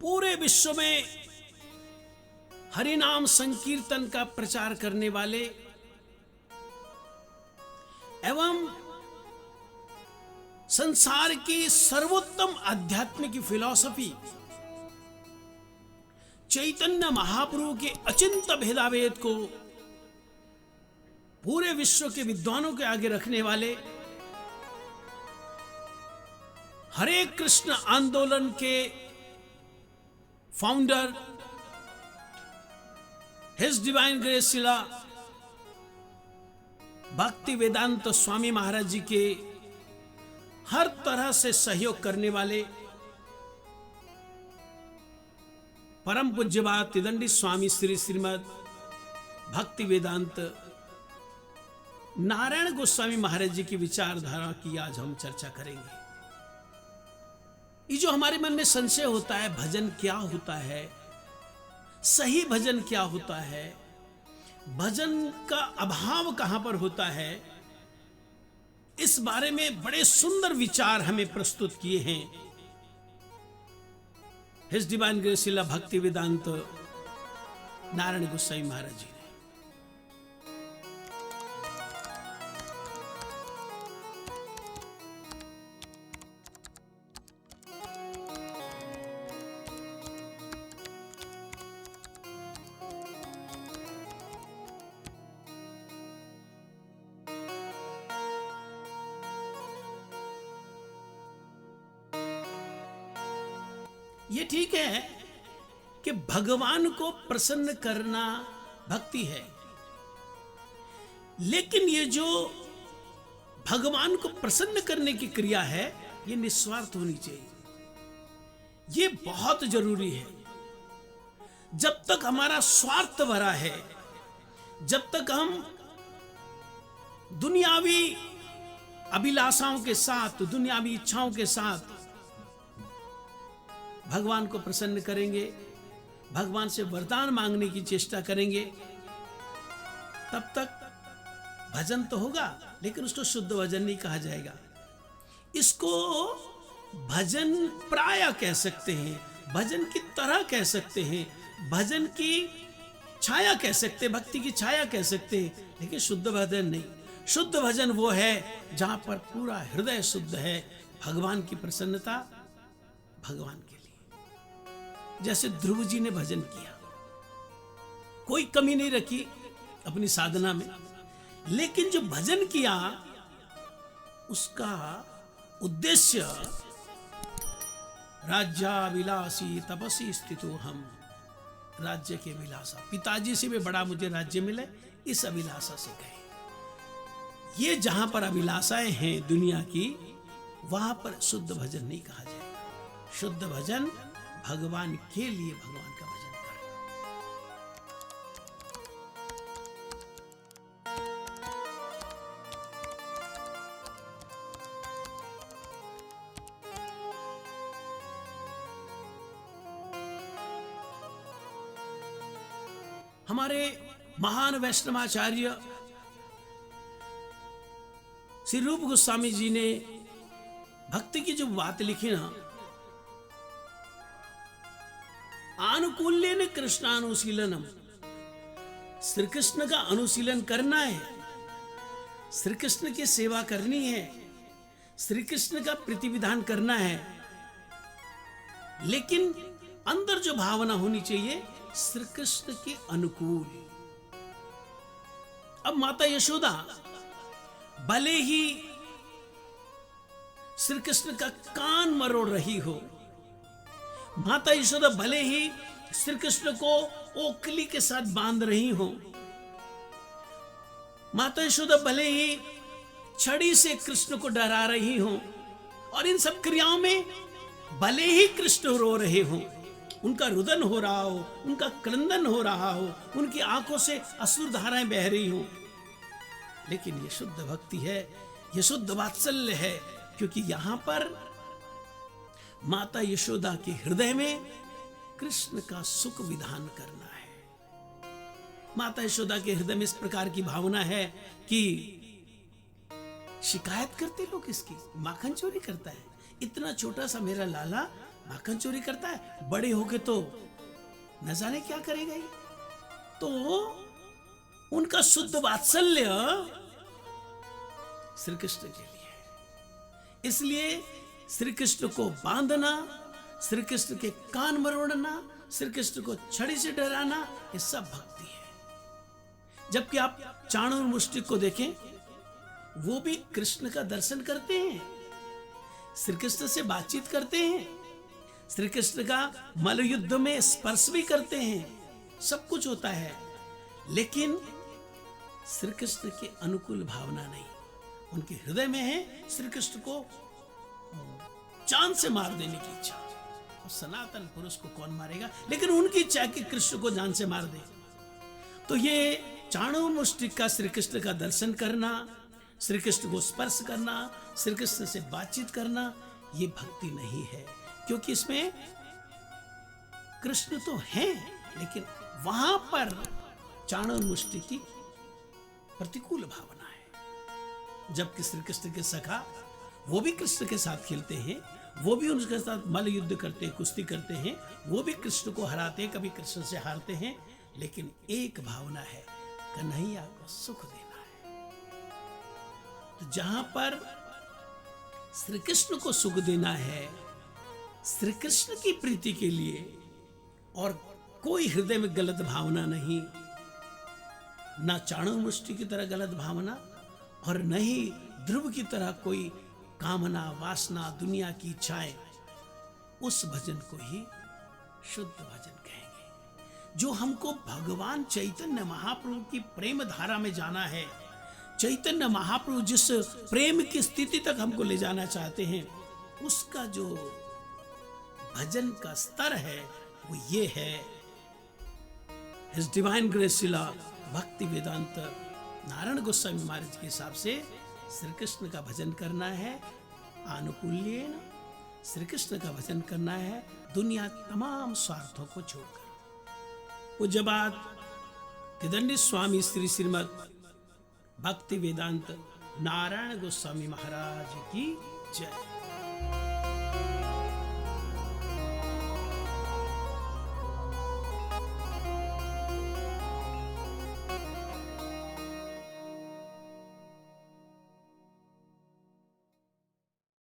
पूरे विश्व में हरिनाम संकीर्तन का प्रचार करने वाले एवं संसार की सर्वोत्तम आध्यात्मिक फिलॉसफी चैतन्य महाप्रभु के अचिंत्य भेदाभेद को पूरे विश्व के विद्वानों के आगे रखने वाले, हरे कृष्ण आंदोलन के फाउंडर हिज डिवाइन ग्रेस शिला भक्ति वेदांत स्वामी महाराज जी के हर तरह से सहयोग करने वाले परम पूज्यपाद त्रिदंडी स्वामी श्री श्रीमद भक्ति वेदांत नारायण गोस्वामी महाराज जी की विचारधारा की आज हम चर्चा करेंगे। ये जो हमारे मन में संशय होता है, भजन क्या होता है, सही भजन क्या होता है, भजन का अभाव कहां पर होता है, इस बारे में बड़े सुंदर विचार हमें प्रस्तुत किए हैं हिज डिवाइन ग्रेस शिला भक्ति वेदांत नारायण गोस्वामी महाराज जी ने। ये ठीक है कि भगवान को प्रसन्न करना भक्ति है, लेकिन ये जो भगवान को प्रसन्न करने की क्रिया है ये निस्वार्थ होनी चाहिए। ये बहुत जरूरी है। जब तक हमारा स्वार्थ भरा है, जब तक हम दुनियावी अभिलाषाओं के साथ, दुनियावी इच्छाओं के साथ भगवान को प्रसन्न करेंगे, भगवान से वरदान मांगने की चेष्टा करेंगे, तब तक भजन तो होगा, लेकिन उसको शुद्ध भजन नहीं कहा जाएगा। इसको भजन प्राय कह सकते हैं, भजन की तरह कह सकते हैं, भजन की छाया कह सकते हैं, भक्ति की छाया कह सकते हैं, लेकिन शुद्ध भजन नहीं। शुद्ध भजन वो है जहां पर पूरा हृदय शुद्ध है, भगवान की प्रसन्नता भगवान के लिए। जैसे ध्रुव जी ने भजन किया, कोई कमी नहीं रखी अपनी साधना में, लेकिन जो भजन किया उसका उद्देश्य राज्याभिलाषी तपसी स्थितो हम, राज्य के अभिलाषा, पिताजी से भी बड़ा मुझे राज्य मिले, इस अभिलाषा से गए। ये जहां पर अभिलाषाएं हैं दुनिया की, वहां पर शुद्ध भजन नहीं कहा जाएगा। शुद्ध भजन भगवान के लिए भगवान का भजन करें। हमारे महान वैष्णवाचार्य श्री रूप गोस्वामी जी ने भक्ति की जो बात लिखी ना, आनुकूल्य कृष्णानुशीलनम, श्री कृष्ण का अनुशीलन करना है, श्री कृष्ण की सेवा करनी है, श्री कृष्ण का प्रतिविधान करना है, लेकिन अंदर जो भावना होनी चाहिए श्री कृष्ण के अनुकूल। अब माता यशोदा भले ही श्री कृष्ण का कान मरोड़ रही हो, माता यशोदा भले ही श्री कृष्ण को ओखली के साथ बांध रही हो, माता यशोदा भले ही छड़ी से कृष्ण को डरा रही हो, और इन सब क्रियाओं में भले ही कृष्ण रो रहे हो, उनका रुदन हो रहा हो, उनका क्रंदन हो रहा हो, उनकी आंखों से अश्रु धाराएं बह रही हो, लेकिन ये शुद्ध भक्ति है, ये शुद्ध वात्सल्य है, क्योंकि यहां पर माता यशोदा के हृदय में कृष्ण का सुख विधान करना है। माता यशोदा के हृदय में इस प्रकार की भावना है कि शिकायत करते लोग इसकी, माखन चोरी करता है, इतना छोटा सा मेरा लाला माखन चोरी करता है, बड़े होके तो न जाने क्या करेगा ये। तो उनका शुद्ध वात्सल्य श्री कृष्ण के लिए, इसलिए श्री कृष्ण को बांधना, श्री कृष्ण के कान मरोड़ना, श्री कृष्ण को छड़ी से डराना, ये सब भक्ति है। जबकि आप चाणूर मुष्टिक को देखें, वो भी कृष्ण का दर्शन करते हैं, श्री कृष्ण से बातचीत करते हैं, श्री कृष्ण का मल्ल युद्ध में स्पर्श भी करते हैं, सब कुछ होता है, लेकिन श्री कृष्ण के अनुकूल भावना नहीं। उनके हृदय में है श्री कृष्ण को जान से मार देने की इच्छा। और सनातन पुरुष को कौन मारेगा, लेकिन उनकी इच्छा कि कृष्ण को जान से मार दे। तो ये चाणूर मुष्टिक का श्री कृष्ण का दर्शन करना, श्री कृष्ण को स्पर्श करना, श्री कृष्ण से बातचीत करना, ये भक्ति नहीं है। क्योंकि इसमें कृष्ण तो हैं, लेकिन वहां पर चाणूर मुष्टिक की प्रतिकूल भावना है। जबकि श्री कृष्ण के सखा, वो भी कृष्ण के साथ खेलते हैं, वो भी उनके साथ मल्ल युद्ध करते हैं, कुश्ती करते हैं, वो भी कृष्ण को हराते हैं, कभी कृष्ण से हारते हैं, लेकिन एक भावना है, कन्हैया को सुख देना है। तो जहां पर श्री कृष्ण को सुख देना है, श्री कृष्ण की प्रीति के लिए, और कोई हृदय में गलत भावना नहीं, ना चाणूर मुष्टि की तरह गलत भावना, और न ही ध्रुव की तरह कोई कामना, वासना, दुनिया की इच्छाएं, उस भजन को ही शुद्ध भजन कहेंगे। जो हमको भगवान चैतन्य महाप्रभु की प्रेम धारा में जाना है, चैतन्य महाप्रभु जिस प्रेम की स्थिति तक हमको ले जाना चाहते हैं, उसका जो भजन का स्तर है वो ये है। His Divine Grace शिला भक्ति वेदांत नारायण गोस्वामी महाराज के हिसाब से श्री कृष्ण का भजन करना है आनुकूल्येन, श्री कृष्ण का भजन करना है दुनिया तमाम स्वार्थों को छोड़कर। पूज्यपाद तिदंडी स्वामी श्री श्रीमद् भक्ति वेदांत नारायण गोस्वामी महाराज की जय।